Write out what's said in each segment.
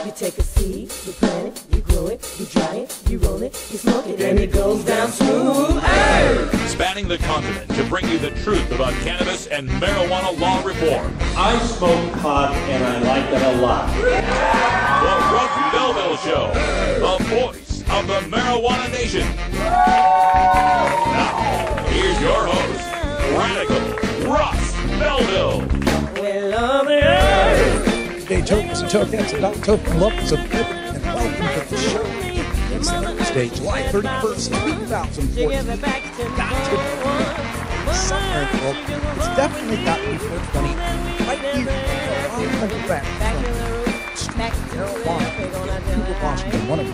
You take a seed, you plant it, you grow it, you dry it, you roll it, you smoke it, and it goes down smooth. Hey! Spanning the continent to bring you the truth about cannabis and marijuana law reform. I smoke pot and I like it a lot. The Russ Belville Show, the voice of the marijuana nation. Now, here's your host, Radical Russ Belville. Good day, tokens and tokettes and non-token lovers of liberty, and welcome to the show. It's Thursday, July 31st, 2014. Got to be somewhere in the world. It's definitely got to be 420 right here on the back from marijuana, Vancouver, Washington, one of the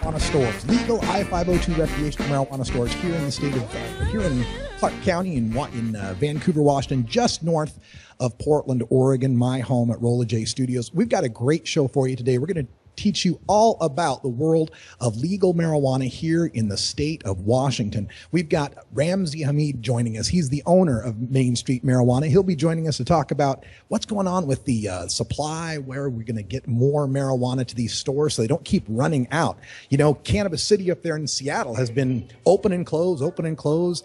marijuana stores, legal I-502 recreational marijuana stores here in the state of, here in Clark County in Vancouver, Washington, just north of Portland, Oregon, my home at Rolla J Studios. We've got a great show for you today. We're going to teach you all about the world of legal marijuana here in the state of Washington. We've got Ramsey Hamide joining us. He's the owner of Main Street Marijuana. He'll be joining us to talk about what's going on with the supply, where we're going to get more marijuana to these stores so they don't keep running out. You know, Cannabis City up there in Seattle has been open and close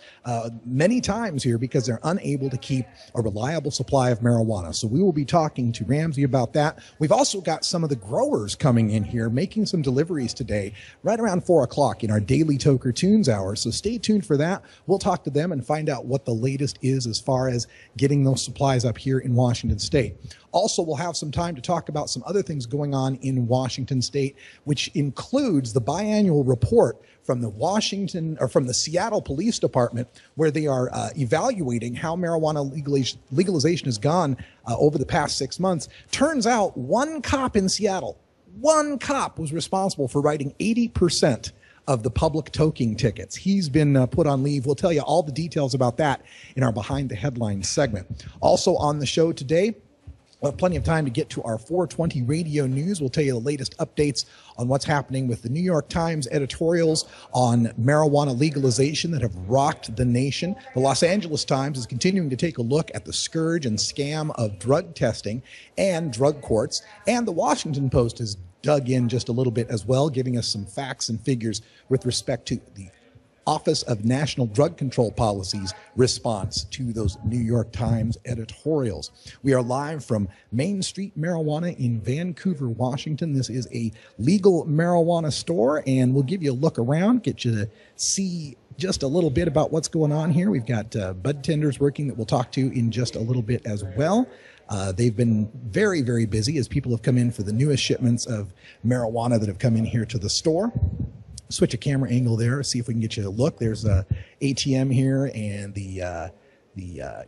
many times here because they're unable to keep a reliable supply of marijuana. So we will be talking to Ramsey about that. We've also got some of the growers coming in here, making some deliveries today, right around 4 o'clock in our daily Toker Tunes hour. So stay tuned for that. We'll talk to them and find out what the latest is as far as getting those supplies up here in Washington State. Also, we'll have some time to talk about some other things going on in Washington State, which includes the biannual report from the Seattle Police Department, where they are evaluating how marijuana legalization has gone over the past 6 months. Turns out one cop in Seattle, one cop was responsible for writing 80% of the public toking tickets. He's been put on leave. We'll tell you all the details about that in our Behind the Headlines segment. Also on the show today, we'll have plenty of time to get to our 420 radio news. We'll tell you the latest updates on what's happening with the New York Times editorials on marijuana legalization that have rocked the nation. The Los Angeles Times is continuing to take a look at the scourge and scam of drug testing and drug courts. And the Washington Post has dug in just a little bit as well, giving us some facts and figures with respect to the Office of National Drug Control Policy's response to those New York Times editorials. We are live from Main Street Marijuana in Vancouver, Washington. This is a legal marijuana store, and we'll give you a look around, get you to see just a little bit about what's going on here. We've got bud tenders working that we'll talk to in just a little bit as well. They've been very, very busy as people have come in for the newest shipments of marijuana that have come in here to the store. Switch a camera angle there, see if we can get you a look. There's a ATM here and the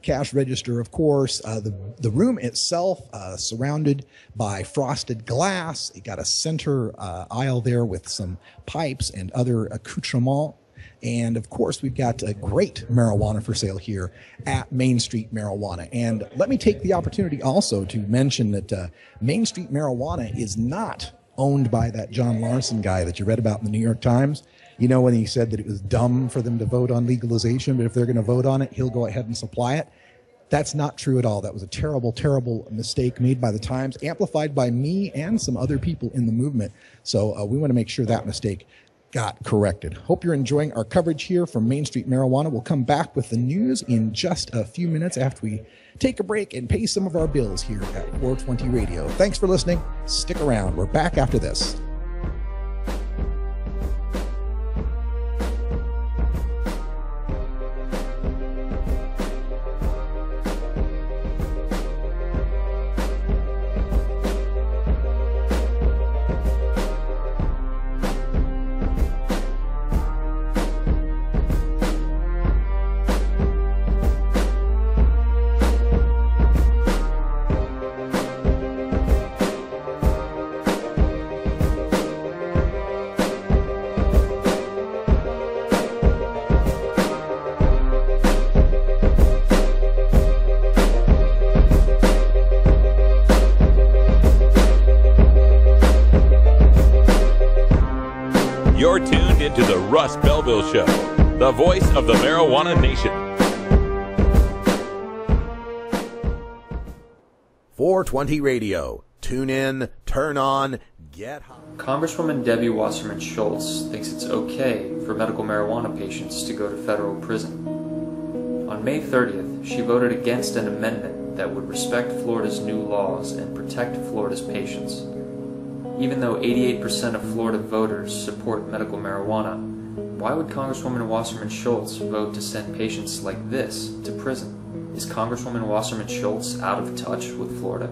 cash register, of course. The room itself surrounded by frosted glass. You got a center aisle there with some pipes and other accoutrements. And of course, we've got a great marijuana for sale here at Main Street Marijuana. And let me take the opportunity also to mention that Main Street Marijuana is not owned by that John Larson guy that you read about in the New York Times. You know, when he said that it was dumb for them to vote on legalization, but if they're going to vote on it, he'll go ahead and supply it. That's not true at all. That was a terrible, terrible mistake made by the Times, amplified by me and some other people in the movement. So we want to make sure that mistake got corrected. Hope you're enjoying our coverage here from Main Street Marijuana. We'll come back with the news in just a few minutes after we take a break and pay some of our bills here at 420 Radio. Thanks for listening. Stick around. We're back after this. You're tuned into the Russ Belville Show, the voice of the marijuana nation. 420 Radio. Tune in, turn on, get high. Congresswoman Debbie Wasserman Schultz thinks it's okay for medical marijuana patients to go to federal prison. On May 30th, she voted against an amendment that would respect Florida's new laws and protect Florida's patients. Even though 88% of Florida voters support medical marijuana, why would Congresswoman Wasserman Schultz vote to send patients like this to prison? Is Congresswoman Wasserman Schultz out of touch with Florida?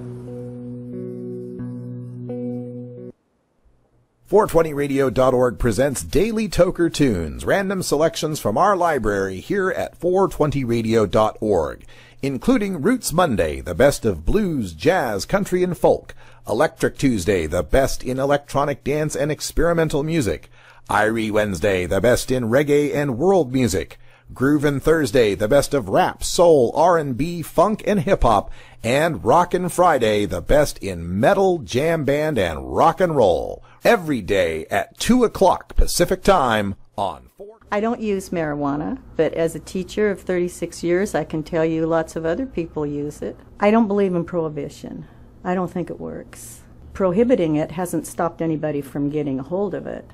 420radio.org presents Daily Toker Tunes, random selections from our library here at 420radio.org, including Roots Monday, the best of blues, jazz, country, and folk; Electric Tuesday, the best in electronic dance and experimental music; Irie Wednesday, the best in reggae and world music; Groovin' Thursday, the best of rap, soul, R&B, funk, and hip-hop; and Rockin' Friday, the best in metal, jam band, and rock and roll. Every day at 2 o'clock Pacific Time on 4. I don't use marijuana, but as a teacher of 36 years, I can tell you lots of other people use it. I don't believe in prohibition. I don't think it works. Prohibiting it hasn't stopped anybody from getting a hold of it.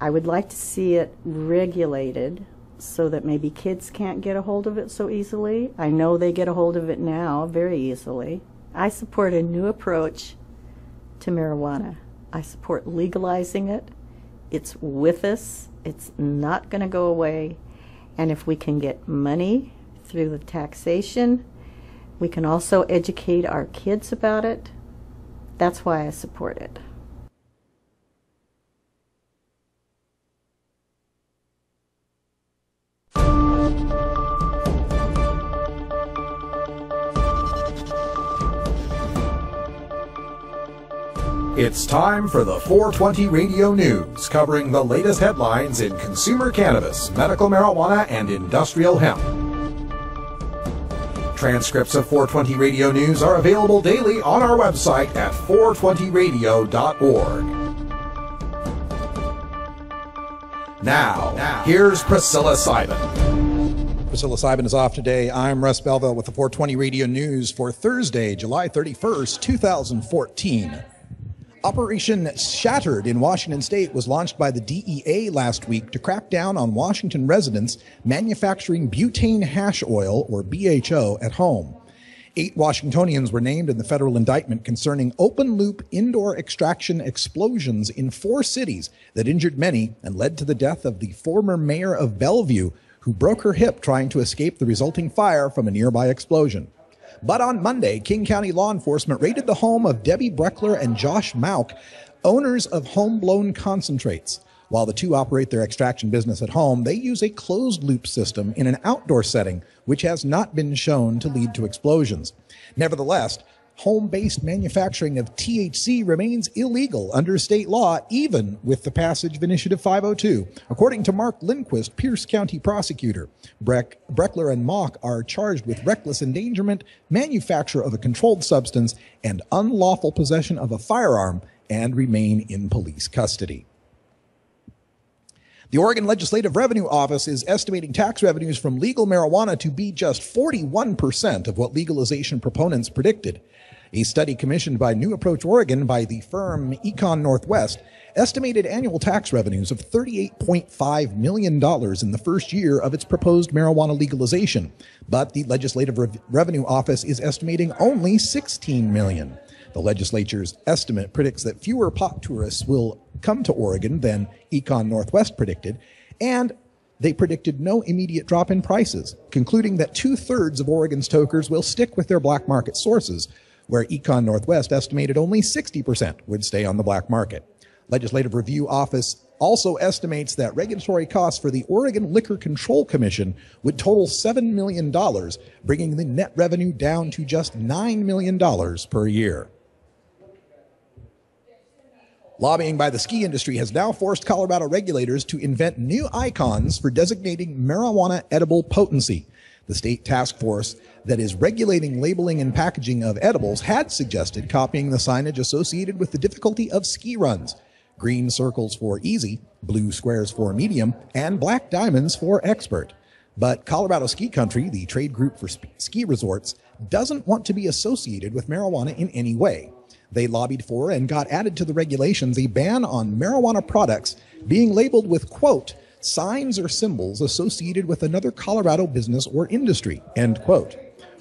I would like to see it regulated so that maybe kids can't get a hold of it so easily. I know they get a hold of it now very easily. I support a new approach to marijuana. I support legalizing it. It's with us. It's not going to go away. And if we can get money through the taxation, we can also educate our kids about it. That's why I support it. It's time for the 420 Radio News, covering the latest headlines in consumer cannabis, medical marijuana, and industrial hemp. Transcripts of 420 Radio News are available daily on our website at 420radio.org. Now, here's Priscilla Simon. Priscilla Simon is off today. I'm Russ Belville with the 420 Radio News for Thursday, July 31st, 2014. Operation Shattered in Washington State was launched by the DEA last week to crack down on Washington residents manufacturing butane hash oil, or BHO, at home. 8 Washingtonians were named in the federal indictment concerning open-loop indoor extraction explosions in 4 cities that injured many and led to the death of the former mayor of Bellevue, who broke her hip trying to escape the resulting fire from a nearby explosion. But on Monday, King County law enforcement raided the home of Debbie Breckler and Josh Mauk, owners of Homeblown Concentrates. While the two operate their extraction business at home, they use a closed-loop system in an outdoor setting, which has not been shown to lead to explosions. Nevertheless, home-based manufacturing of THC remains illegal under state law, even with the passage of Initiative 502, according to Mark Lindquist, Pierce County prosecutor. Breckler and Mauk are charged with reckless endangerment, manufacture of a controlled substance, and unlawful possession of a firearm, and remain in police custody. The Oregon Legislative Revenue Office is estimating tax revenues from legal marijuana to be just 41% of what legalization proponents predicted. A study commissioned by New Approach Oregon by the firm Econ Northwest estimated annual tax revenues of $38.5 million in the first year of its proposed marijuana legalization, but the Legislative Revenue Office is estimating only $16 million. The legislature's estimate predicts that fewer pot tourists will come to Oregon than Econ Northwest predicted, and they predicted no immediate drop in prices, concluding that 2/3 of Oregon's tokers will stick with their black market sources, where Econ Northwest estimated only 60% would stay on the black market. Legislative Review Office also estimates that regulatory costs for the Oregon Liquor Control Commission would total $7 million, bringing the net revenue down to just $9 million per year. Lobbying by the ski industry has now forced Colorado regulators to invent new icons for designating marijuana edible potency. The state task force that is regulating labeling and packaging of edibles had suggested copying the signage associated with the difficulty of ski runs. Green circles for easy, blue squares for medium, and black diamonds for expert. But Colorado Ski Country, the trade group for ski resorts, doesn't want to be associated with marijuana in any way. They lobbied for and got added to the regulations a ban on marijuana products being labeled with, quote, signs or symbols associated with another Colorado business or industry, end quote.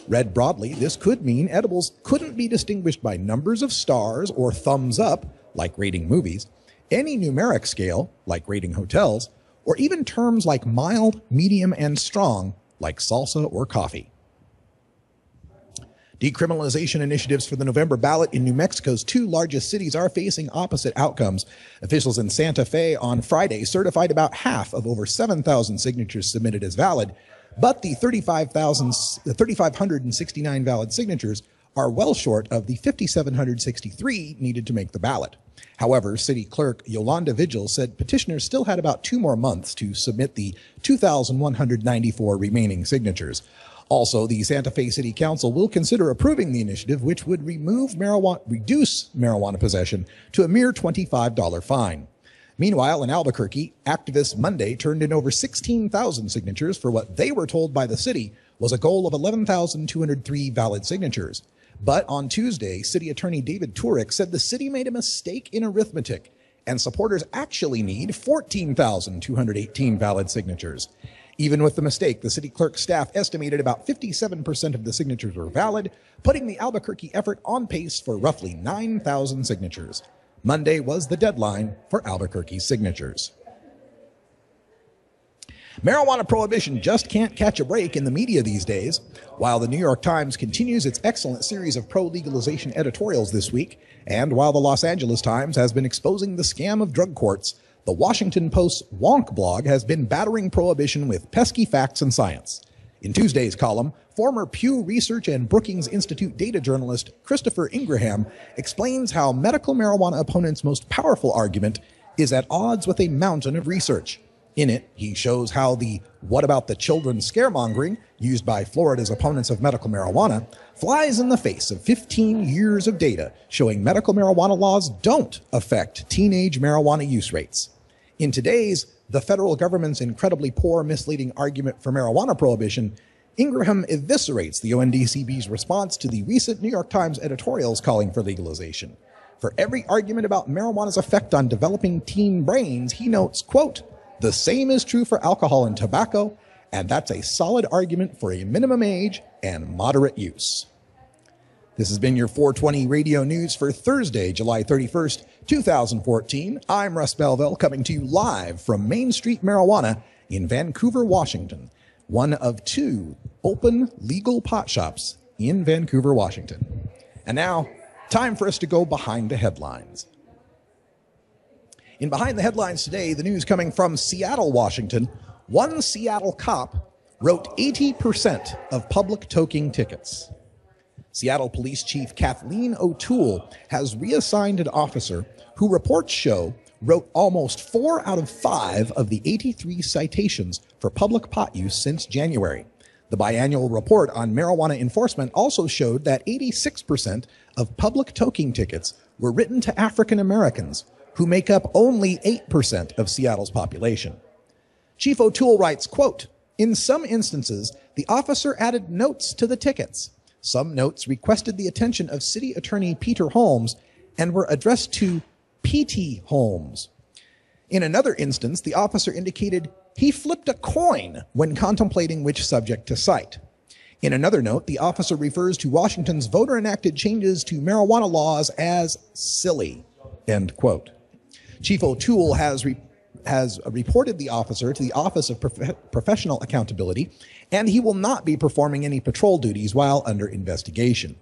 Read broadly, this could mean edibles couldn't be distinguished by numbers of stars or thumbs up, like rating movies, any numeric scale, like rating hotels, or even terms like mild, medium, and strong, like salsa or coffee. Decriminalization initiatives for the November ballot in New Mexico's two largest cities are facing opposite outcomes. Officials in Santa Fe on Friday certified about half of over 7,000 signatures submitted as valid, but the 3,569 valid signatures are well short of the 5,763 needed to make the ballot. However, City Clerk Yolanda Vigil said petitioners still had about 2 more months to submit the 2,194 remaining signatures. Also, the Santa Fe City Council will consider approving the initiative, which would reduce marijuana possession to a mere $25 fine. Meanwhile, in Albuquerque, activists Monday turned in over 16,000 signatures for what they were told by the city was a goal of 11,203 valid signatures. But on Tuesday, City Attorney David Turek said the city made a mistake in arithmetic, and supporters actually need 14,218 valid signatures. Even with the mistake, the city clerk's staff estimated about 57% of the signatures were valid, putting the Albuquerque effort on pace for roughly 9,000 signatures. Monday was the deadline for Albuquerque's signatures. Marijuana prohibition just can't catch a break in the media these days. While the New York Times continues its excellent series of pro-legalization editorials this week, and while the Los Angeles Times has been exposing the scam of drug courts, the Washington Post's Wonk blog has been battering prohibition with pesky facts and science. In Tuesday's column, former Pew Research and Brookings Institute data journalist Christopher Ingraham explains how medical marijuana opponents' most powerful argument is at odds with a mountain of research. In it, he shows how the "what about the children" scaremongering used by Florida's opponents of medical marijuana flies in the face of 15 years of data showing medical marijuana laws don't affect teenage marijuana use rates. In today's "the federal government's incredibly poor, misleading argument for marijuana prohibition," Ingraham eviscerates the ONDCB's response to the recent New York Times editorials calling for legalization. For every argument about marijuana's effect on developing teen brains, he notes, quote, "The same is true for alcohol and tobacco, and that's a solid argument for a minimum age and moderate use." This has been your 420 Radio News for Thursday, July 31st, 2014. I'm Russ Belville, coming to you live from Main Street Marijuana in Vancouver, Washington, one of 2 open legal pot shops in Vancouver, Washington. And now, time for us to go behind the headlines. In Behind the Headlines today, the news coming from Seattle, Washington. One Seattle cop wrote 80% of public toking tickets. Seattle Police Chief Kathleen O'Toole has reassigned an officer who reports show wrote almost 4 out of 5 of the 83 citations for public pot use since January. The biannual report on marijuana enforcement also showed that 86% of public toking tickets were written to African Americans, who make up only 8% of Seattle's population. Chief O'Toole writes, quote, "In some instances, the officer added notes to the tickets. Some notes requested the attention of City Attorney Peter Holmes and were addressed to P.T. Holmes. In another instance, the officer indicated he flipped a coin when contemplating which subject to cite. In another note, the officer refers to Washington's voter-enacted changes to marijuana laws as silly," end quote. Chief O'Toole has reported the officer to the Office of Professional Accountability, and he will not be performing any patrol duties while under investigation.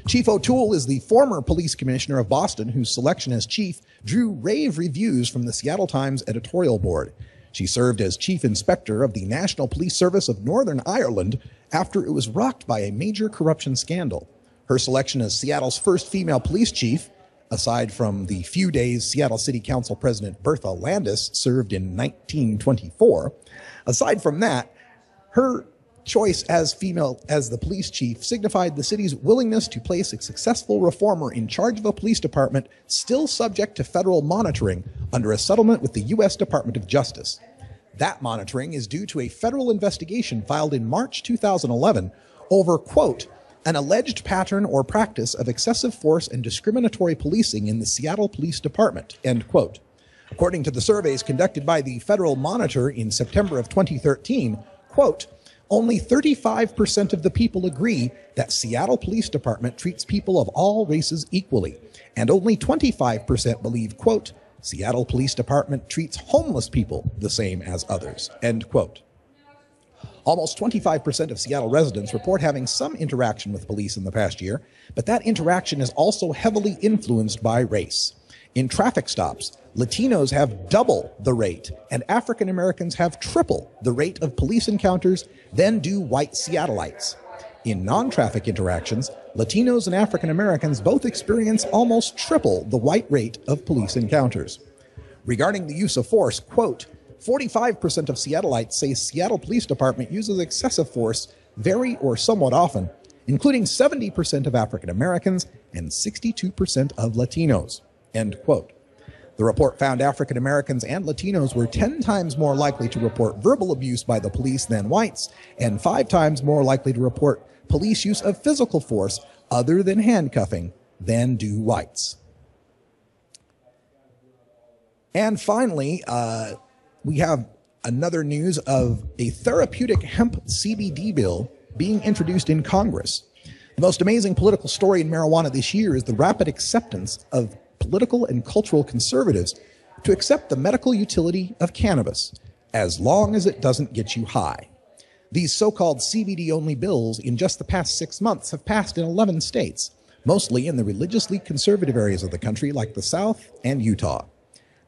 Chief O'Toole is the former police commissioner of Boston, whose selection as chief drew rave reviews from the Seattle Times editorial board. She served as chief inspector of the National Police Service of Northern Ireland after it was rocked by a major corruption scandal. Her selection as Seattle's first female police chief, aside from the few days Seattle City Council President Bertha Landis served in 1924, aside from that, her choice as the police chief signified the city's willingness to place a successful reformer in charge of a police department still subject to federal monitoring under a settlement with the U.S. Department of Justice. That monitoring is due to a federal investigation filed in March 2011 over, quote, an alleged pattern or practice of excessive force and discriminatory policing in the Seattle Police Department, end quote. According to the surveys conducted by the Federal Monitor in September of 2013, quote, only 35% of the people agree that Seattle Police Department treats people of all races equally, and only 25% believe, quote, Seattle Police Department treats homeless people the same as others, end quote. Almost 25% of Seattle residents report having some interaction with police in the past year, but that interaction is also heavily influenced by race. In traffic stops, Latinos have double the rate, and African Americans have triple the rate of police encounters than do white Seattleites. In non-traffic interactions, Latinos and African Americans both experience almost triple the white rate of police encounters. Regarding the use of force, quote, 45% of Seattleites say Seattle Police Department uses excessive force very or somewhat often, including 70% of African Americans and 62% of Latinos, end quote. The report found African Americans and Latinos were 10 times more likely to report verbal abuse by the police than whites, and 5 times more likely to report police use of physical force other than handcuffing than do whites. And finally, we have another news of a therapeutic hemp CBD bill being introduced in Congress. The most amazing political story in marijuana this year is the rapid acceptance of political and cultural conservatives to accept the medical utility of cannabis, as long as it doesn't get you high. These so-called CBD-only bills in just the past 6 months have passed in 11 states, mostly in the religiously conservative areas of the country like the South and Utah.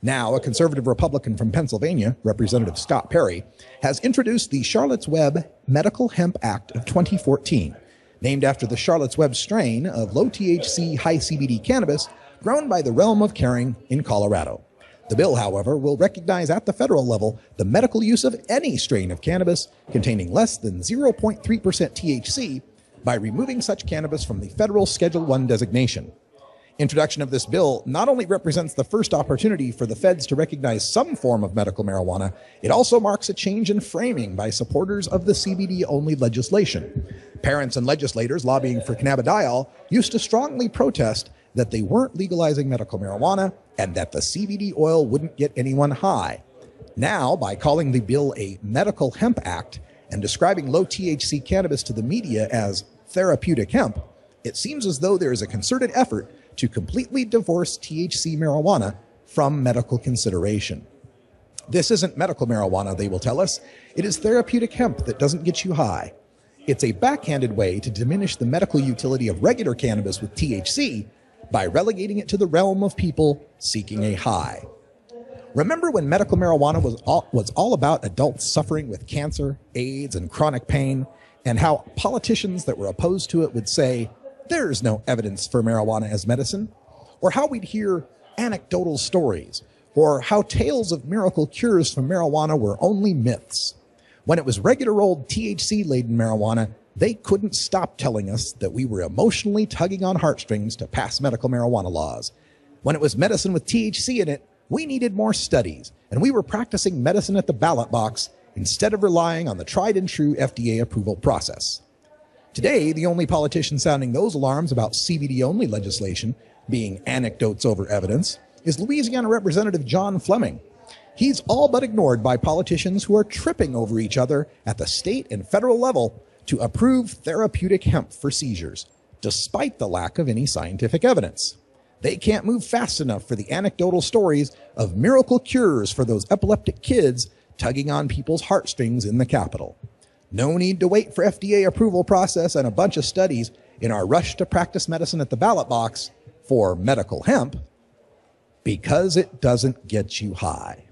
Now, a conservative Republican from Pennsylvania, Representative Scott Perry, has introduced the Charlotte's Web Medical Hemp Act of 2014, named after the Charlotte's Web strain of low-THC, high-CBD cannabis grown by the Realm of Caring in Colorado. The bill, however, will recognize at the federal level the medical use of any strain of cannabis containing less than 0.3% THC by removing such cannabis from the federal Schedule I designation. Introduction of this bill not only represents the first opportunity for the feds to recognize some form of medical marijuana, it also marks a change in framing by supporters of the CBD-only legislation. Parents and legislators lobbying for cannabidiol used to strongly protest that they weren't legalizing medical marijuana and that the CBD oil wouldn't get anyone high. Now, by calling the bill a Medical Hemp Act and describing low-THC cannabis to the media as therapeutic hemp, it seems as though there is a concerted effort to completely divorce THC marijuana from medical consideration. This isn't medical marijuana, they will tell us. It is therapeutic hemp that doesn't get you high. It's a backhanded way to diminish the medical utility of regular cannabis with THC by relegating it to the realm of people seeking a high. Remember when medical marijuana was all about adults suffering with cancer, AIDS, and chronic pain, and how politicians that were opposed to it would say, there's no evidence for marijuana as medicine, or how we'd hear anecdotal stories, or how tales of miracle cures from marijuana were only myths. When it was regular old THC-laden marijuana, they couldn't stop telling us that we were emotionally tugging on heartstrings to pass medical marijuana laws. When it was medicine with THC in it, we needed more studies, and we were practicing medicine at the ballot box instead of relying on the tried and true FDA approval process. Today, the only politician sounding those alarms about CBD-only legislation being anecdotes over evidence is Louisiana Representative John Fleming. He's all but ignored by politicians who are tripping over each other at the state and federal level to approve therapeutic hemp for seizures, despite the lack of any scientific evidence. They can't move fast enough for the anecdotal stories of miracle cures for those epileptic kids tugging on people's heartstrings in the Capitol. No need to wait for FDA approval process and a bunch of studies in our rush to practice medicine at the ballot box for medical hemp, because it doesn't get you high.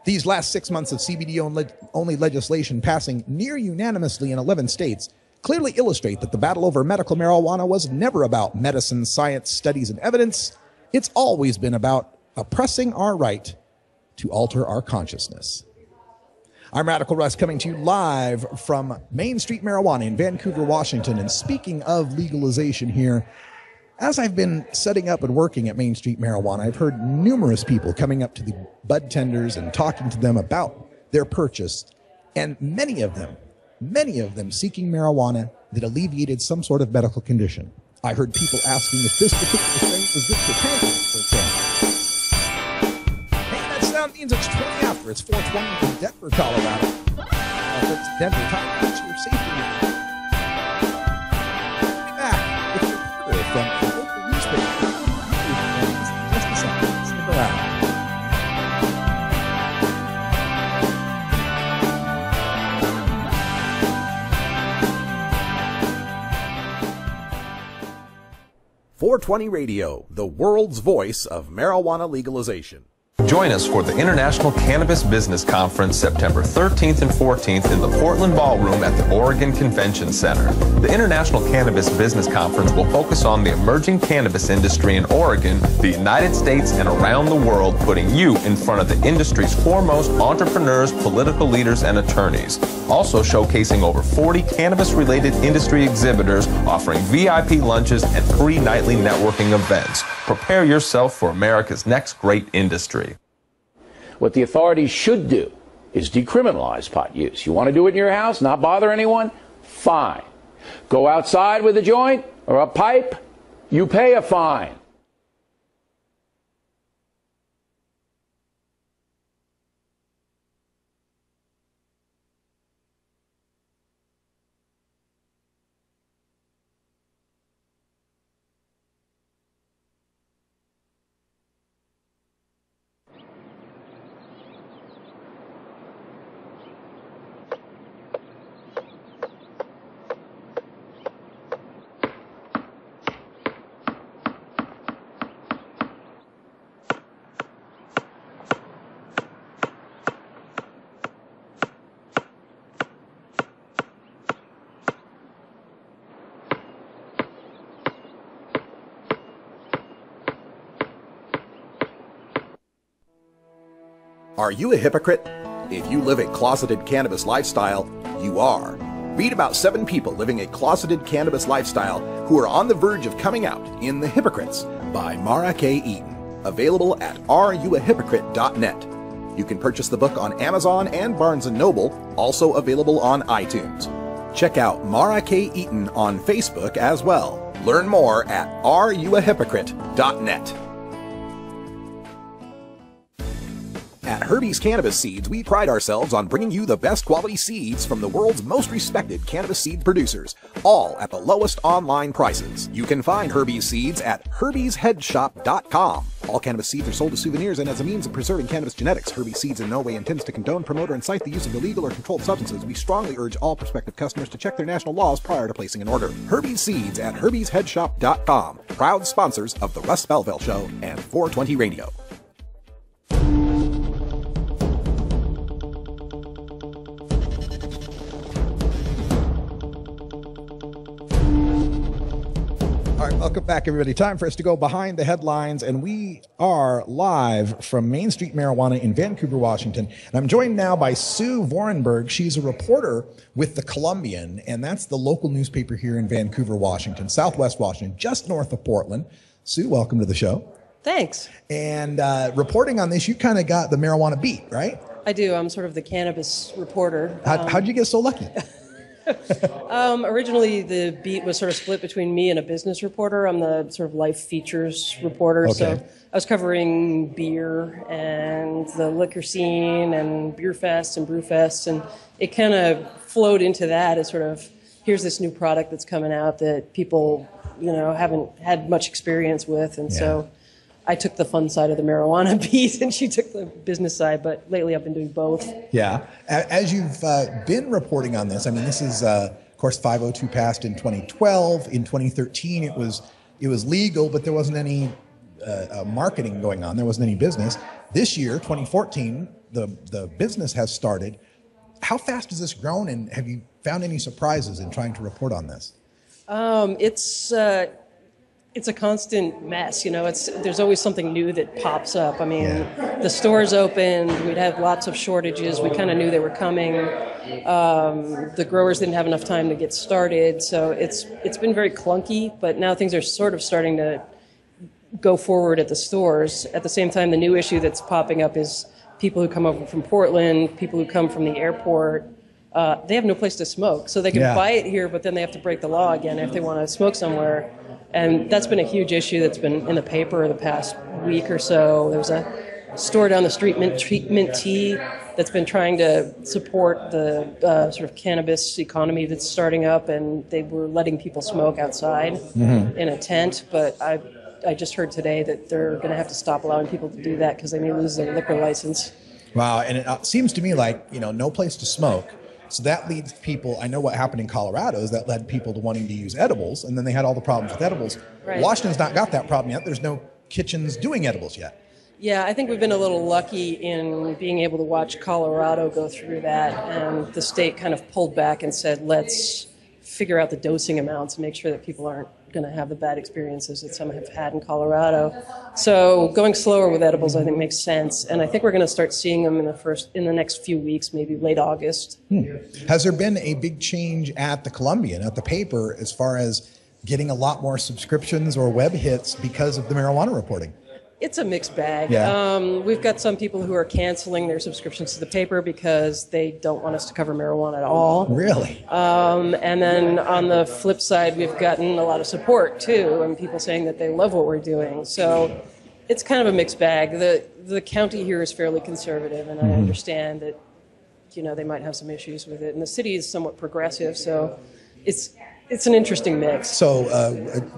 These last 6 months of CBD-only legislation passing near unanimously in 11 states clearly illustrate that the battle over medical marijuana was never about medicine, science, studies, and evidence. It's always been about oppressing our right to alter our consciousness. I'm Radical Russ, coming to you live from Main Street Marijuana in Vancouver, Washington. And speaking of legalization here, as I've been setting up and working at Main Street Marijuana, I've heard numerous people coming up to the bud tenders and talking to them about their purchase, and many of them seeking marijuana that alleviated some sort of medical condition. I heard people asking if this particular strain was good for cancer, for example. Hey, that sound means it's 20 after. It's 4:20 in Denver, Colorado. It's Denver time. It's your safety. We'll be back with your reporter from the local newspaper. Just a second. Stick around. .420 Radio, the world's voice of marijuana legalization. Join us for the International Cannabis Business Conference September 13th and 14th in the Portland Ballroom at the Oregon Convention Center. The International Cannabis Business Conference will focus on the emerging cannabis industry in Oregon, the United States, and around the world, putting you in front of the industry's foremost entrepreneurs, political leaders, and attorneys. Also showcasing over 40 cannabis-related industry exhibitors, offering VIP lunches and free nightly networking events. Prepare yourself for America's next great industry. What the authorities should do is decriminalize pot use. You want to do it in your house, not bother anyone? Fine. Go outside with a joint or a pipe, you pay a fine. Are you a hypocrite? If you live a closeted cannabis lifestyle, you are. Read about 7 people living a closeted cannabis lifestyle who are on the verge of coming out in The Hypocrites by Mara K. Eaton. Available at areyouahypocrite.net. You can purchase the book on Amazon and Barnes & Noble, also available on iTunes. Check out Mara K. Eaton on Facebook as well. Learn more at areyouahypocrite.net. At Herbie's Cannabis Seeds, we pride ourselves on bringing you the best quality seeds from the world's most respected cannabis seed producers, all at the lowest online prices. You can find Herbie's Seeds at herbiesheadshop.com. All cannabis seeds are sold as souvenirs and as a means of preserving cannabis genetics. Herbie's Seeds in no way intends to condone, promote, or incite the use of illegal or controlled substances. We strongly urge all prospective customers to check their national laws prior to placing an order. Herbie's Seeds at herbiesheadshop.com. Proud sponsors of the Russ Belville Show and 420 Radio. All right, welcome back, everybody. Time for us to go behind the headlines, and we are live from Main Street Marijuana in Vancouver, Washington. And I'm joined now by Sue Vorenberg. She's a reporter with the Columbian, and that's the local newspaper here in Vancouver, Washington, Southwest Washington, just north of Portland. Sue, welcome to the show. Thanks. And reporting on this, you kind of got the marijuana beat, right? I do. I'm sort of the cannabis reporter. How'd you get so lucky? Originally, the beat was sort of split between me and a business reporter. I'm the sort of life features reporter. Okay. So I was covering beer and the liquor scene and beer fest and brew fest. And it kind of flowed into that as sort of, here's this new product that's coming out that people, haven't had much experience with. And so I took the fun side of the marijuana beat and she took the business side, but lately I've been doing both. Yeah. As you've been reporting on this, I mean, this is, of course, 502 passed in 2012. In 2013, it was legal, but there wasn't any marketing going on. There wasn't any business. This year, 2014, the business has started. How fast has this grown, and have you found any surprises in trying to report on this? It's a constant mess, there's always something new that pops up. I mean, the stores opened, we'd have lots of shortages, we kind of knew they were coming. The growers didn't have enough time to get started, so it's been very clunky, but now things are sort of starting to go forward at the stores. At the same time, the new issue that's popping up is people who come over from Portland, people who come from the airport, they have no place to smoke. So they can buy it here, but then they have to break the law again if they want to smoke somewhere. And that's been a huge issue that's been in the paper the past week or so. There was a store down the street, Mint Tea, that's been trying to support the sort of cannabis economy that's starting up, and they were letting people smoke outside in a tent. But I just heard today that they're going to have to stop allowing people to do that because they may lose their liquor license. Wow, and it seems to me like, no place to smoke. So that leads people, I know what happened in Colorado is that led people to wanting to use edibles, and then they had all the problems with edibles. Right. Washington's not got that problem yet. There's no kitchens doing edibles yet. Yeah, I think we've been a little lucky in being able to watch Colorado go through that, and the state kind of pulled back and said, let's figure out the dosing amounts and make sure that people aren't going to have the bad experiences that some have had in Colorado. So going slower with edibles, I think, makes sense, and I think we're going to start seeing them in the next few weeks, maybe late August. Has there been a big change at the Columbian, at the paper, as far as getting a lot more subscriptions or web hits because of the marijuana reporting? It's a mixed bag. Yeah. We've got some people who are canceling their subscriptions to the paper because they don't want us to cover marijuana at all. Really? And then on the flip side, we've gotten a lot of support too, and people saying that they love what we're doing. So it's kind of a mixed bag. The county here is fairly conservative, and I understand that they might have some issues with it. And the city is somewhat progressive, so it's an interesting mix. So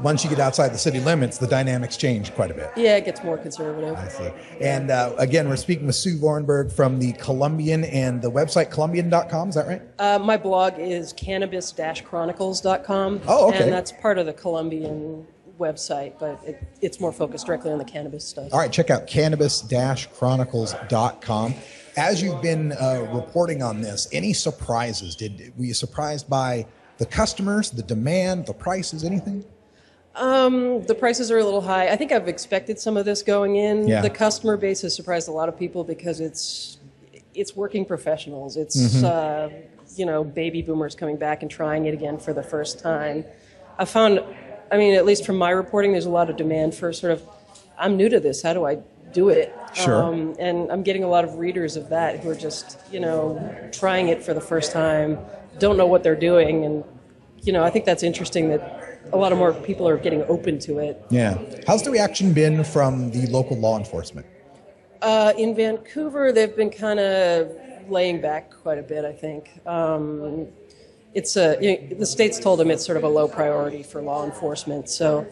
once you get outside the city limits, the dynamics change quite a bit. Yeah, it gets more conservative. I see. And again, we're speaking with Sue Vorenberg from the Columbian, and the website Columbian.com, is that right? My blog is cannabis-chronicles.com. Oh, okay. And that's part of the Columbian website, but it's more focused directly on the cannabis stuff. All right, check out cannabis-chronicles.com. As you've been reporting on this, any surprises? Were you surprised by the customers, the demand, the prices, anything? The prices are a little high. I think I've expected some of this going in. Yeah. The customer base has surprised a lot of people because it's working professionals. It's baby boomers coming back and trying it again for the first time. I found, at least from my reporting, there's a lot of demand for sort of, I'm new to this, how do I do it? Sure. And I'm getting a lot of readers of that who are just, trying it for the first time, don't know what they're doing, and I think that's interesting that a lot of more people are getting open to it. Yeah. How's the reaction been from the local law enforcement? In Vancouver, they've been kind of laying back quite a bit, I think. The state's told them it's sort of a low priority for law enforcement, so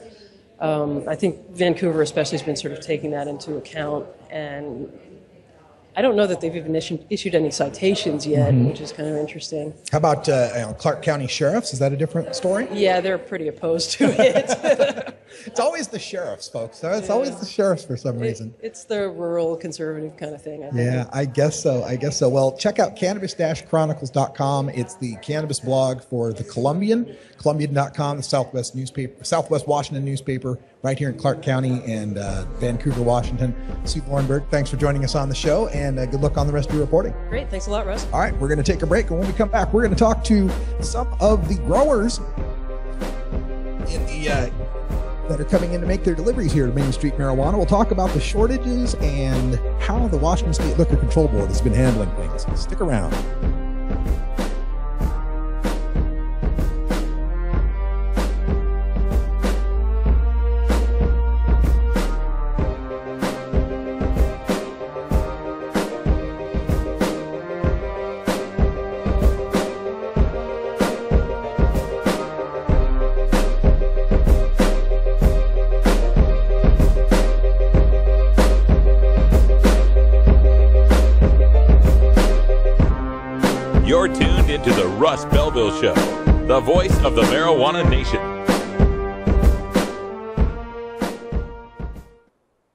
I think Vancouver especially has been sort of taking that into account, and I don't know that they've even issued any citations yet, which is kind of interesting. How about Clark County sheriffs? Is that a different story? Yeah, they're pretty opposed to it. It's always the sheriffs, folks. It's always the sheriffs for some reason. It's the rural conservative kind of thing, I think. Yeah, I guess so. Well, check out cannabis-chronicles.com. It's the cannabis blog for the Columbian, Columbian.com, the Southwest Washington newspaper, right here in Clark County and Vancouver, Washington. Sue Vorenberg, thanks for joining us on the show, and good luck on the rest of your reporting. Great. Thanks a lot, Russ. All right, we're going to take a break, and when we come back, we're going to talk to some of the growers that are coming in to make their deliveries here to Main Street Marijuana. We'll talk about the shortages and how the Washington State Liquor Control Board has been handling things. Stick around. You're tuned into the Russ Belville Show, the voice of the marijuana nation.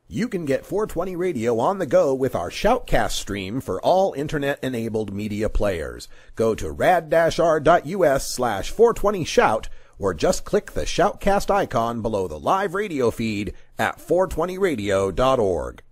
You can get 420 Radio on the go with our Shoutcast stream for all internet-enabled media players. Go to rad-r.us/420shout or just click the Shoutcast icon below the live radio feed at 420radio.org.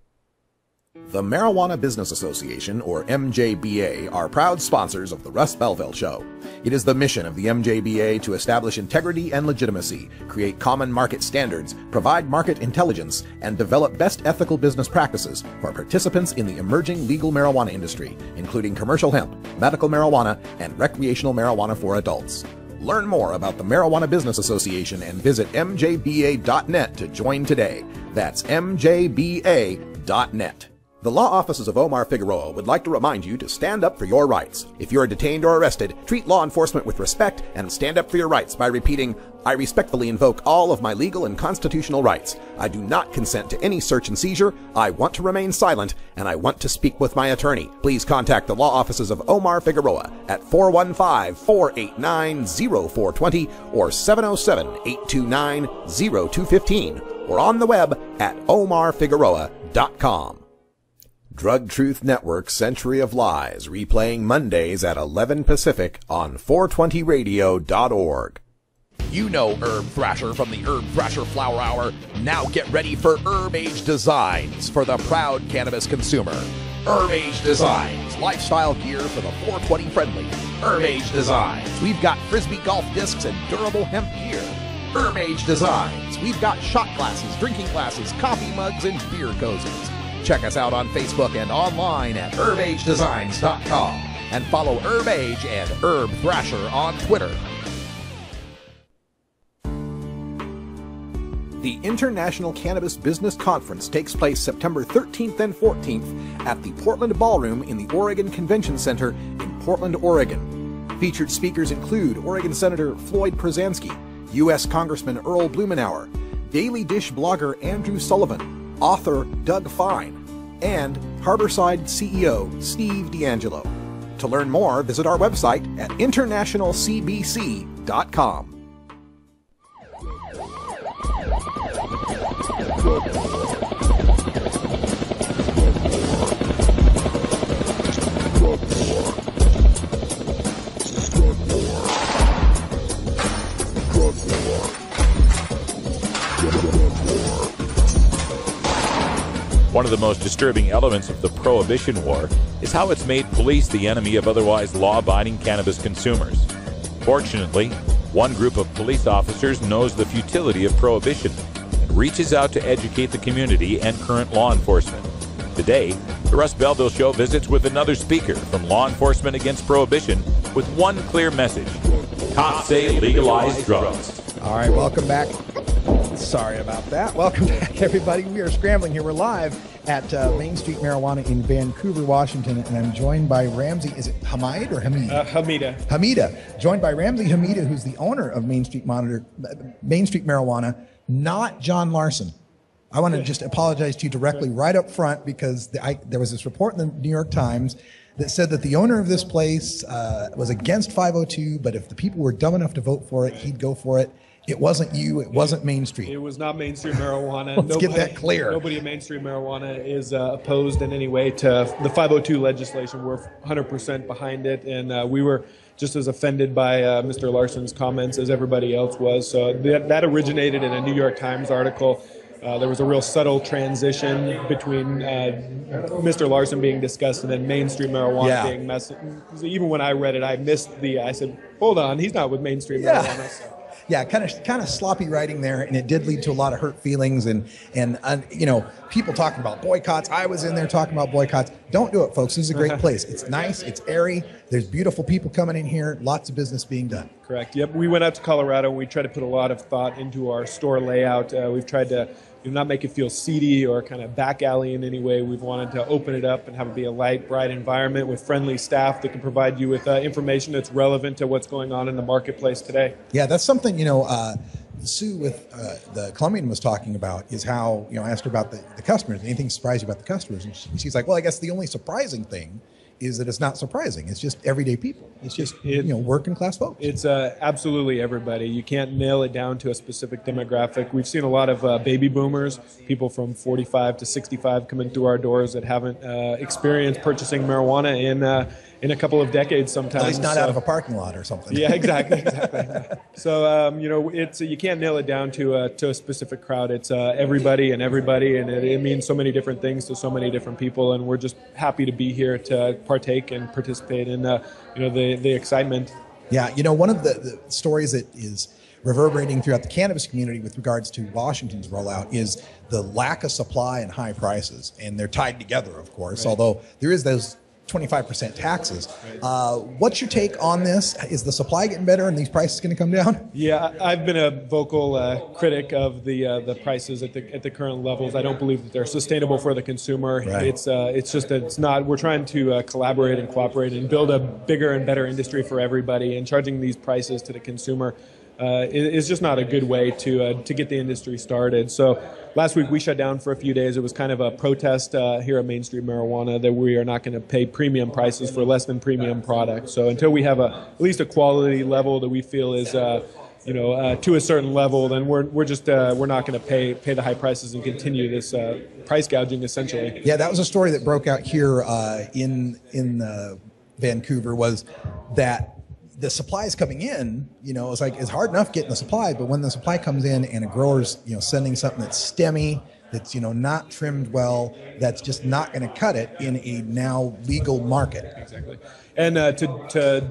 The Marijuana Business Association, or MJBA, are proud sponsors of the Russ Belville Show. It is the mission of the MJBA to establish integrity and legitimacy, create common market standards, provide market intelligence, and develop best ethical business practices for participants in the emerging legal marijuana industry, including commercial hemp, medical marijuana, and recreational marijuana for adults. Learn more about the Marijuana Business Association and visit mjba.net to join today. That's mjba.net. The law offices of Omar Figueroa would like to remind you to stand up for your rights. If you are detained or arrested, treat law enforcement with respect and stand up for your rights by repeating, "I respectfully invoke all of my legal and constitutional rights. I do not consent to any search and seizure. I want to remain silent, and I want to speak with my attorney." Please contact the law offices of Omar Figueroa at 415-489-0420 or 707-829-0215 or on the web at omarfigueroa.com. Drug Truth Network Century of Lies, replaying Mondays at 11 Pacific on 420radio.org. You know Herb Thrasher from the Herb Thrasher Flower Hour. Now get ready for Herb Age Designs for the proud cannabis consumer. Herb Age Designs, lifestyle gear for the 420 friendly. Herb Age Designs, we've got Frisbee golf discs and durable hemp gear. Herb Age Designs, we've got shot glasses, drinking glasses, coffee mugs, and beer cozies. Check us out on Facebook and online at herbagedesigns.com and follow Herb Age and Herb Thrasher on Twitter. The International Cannabis Business Conference takes place September 13th and 14th at the Portland Ballroom in the Oregon Convention Center in Portland, Oregon. Featured speakers include Oregon Senator Floyd Przansky, U.S. Congressman Earl Blumenauer, Daily Dish blogger Andrew Sullivan, author Doug Fine, and Harborside CEO Steve D'Angelo. To learn more, visit our website at internationalcbc.com. One of the most disturbing elements of the Prohibition War is how it's made police the enemy of otherwise law-abiding cannabis consumers. Fortunately, one group of police officers knows the futility of prohibition and reaches out to educate the community and current law enforcement. Today, the Russ Belville Show visits with another speaker from Law Enforcement Against Prohibition with one clear message: cops say legalize drugs. All right, welcome back. Sorry about that. Welcome back, everybody. We are scrambling here. We're live at Main Street Marijuana in Vancouver, Washington, and I'm joined by Ramsey. Is it Hamide or Hamide? Hamide. Hamide. Joined by Ramsey Hamide, who's the owner of Main Street Marijuana, not John Larson. I want to just apologize to you directly right up front because there was this report in the New York Times that said that the owner of this place was against 502, but if the people were dumb enough to vote for it, he'd go for it. It wasn't you. It wasn't Main Street. It was not Main Street Marijuana. Let's get that clear. Nobody at Main Street Marijuana is opposed in any way to the 502 legislation. We're 100% behind it, and we were just as offended by Mr. Larson's comments as everybody else was. So that originated in a New York Times article. There was a real subtle transition between Mr. Larson being discussed and then Main Street Marijuana being messed. Even when I read it, I said, hold on, he's not with Main Street Marijuana. So. Yeah, kind of sloppy writing there, and it did lead to a lot of hurt feelings and you know, people talking about boycotts. I was in there talking about boycotts. Don't do it, folks. This is a great place. It's nice. It's airy. There's beautiful people coming in here. Lots of business being done. Correct. Yep. We went out to Colorado and we tried to put a lot of thought into our store layout. We've tried to not make it feel seedy or kind of back alley in any way. We've wanted to open it up and have it be a light, bright environment with friendly staff that can provide you with information that's relevant to what's going on in the marketplace today. Yeah, that's something, you know, Sue with the Columbian was talking about is how, you know, I asked her about the customers. Anything surprised you about the customers? And she's like, well, I guess the only surprising thing is that it's not surprising. It's just everyday people. It's just, you know, working class folks. It's absolutely everybody. You can't nail it down to a specific demographic. We've seen a lot of baby boomers, people from 45 to 65 coming through our doors that haven't experienced purchasing marijuana in a couple of decades sometimes. At least not out of a parking lot or something. Yeah, exactly. So, it's you can't nail it down to a specific crowd. It's everybody, and it means so many different things to so many different people, and we're just happy to be here to partake and participate in the excitement. Yeah, one of the stories that is reverberating throughout the cannabis community with regards to Washington's rollout is the lack of supply and high prices, and they're tied together, of course, right. Although there is those 25% taxes. Right. What's your take on this? Is the supply getting better and these prices going to come down? Yeah, I've been a vocal critic of the prices at the current levels. I don't believe that they're sustainable for the consumer. Right. It's just that it's not. We're trying to collaborate and cooperate and build a bigger and better industry for everybody, and charging these prices to the consumer is just not a good way to get the industry started. So last week we shut down for a few days. It was kind of a protest here at Main Street Marijuana that we are not going to pay premium prices for less than premium products. So until we have at least a quality level that we feel is to a certain level, then we're not going to pay the high prices and continue this price gouging essentially. Yeah, that was a story that broke out here in Vancouver, was that the supply is coming in, it's hard enough getting the supply, but when the supply comes in and a grower's, sending something that's stemmy, that's, not trimmed well, that's just not going to cut it in a now legal market. Exactly. And to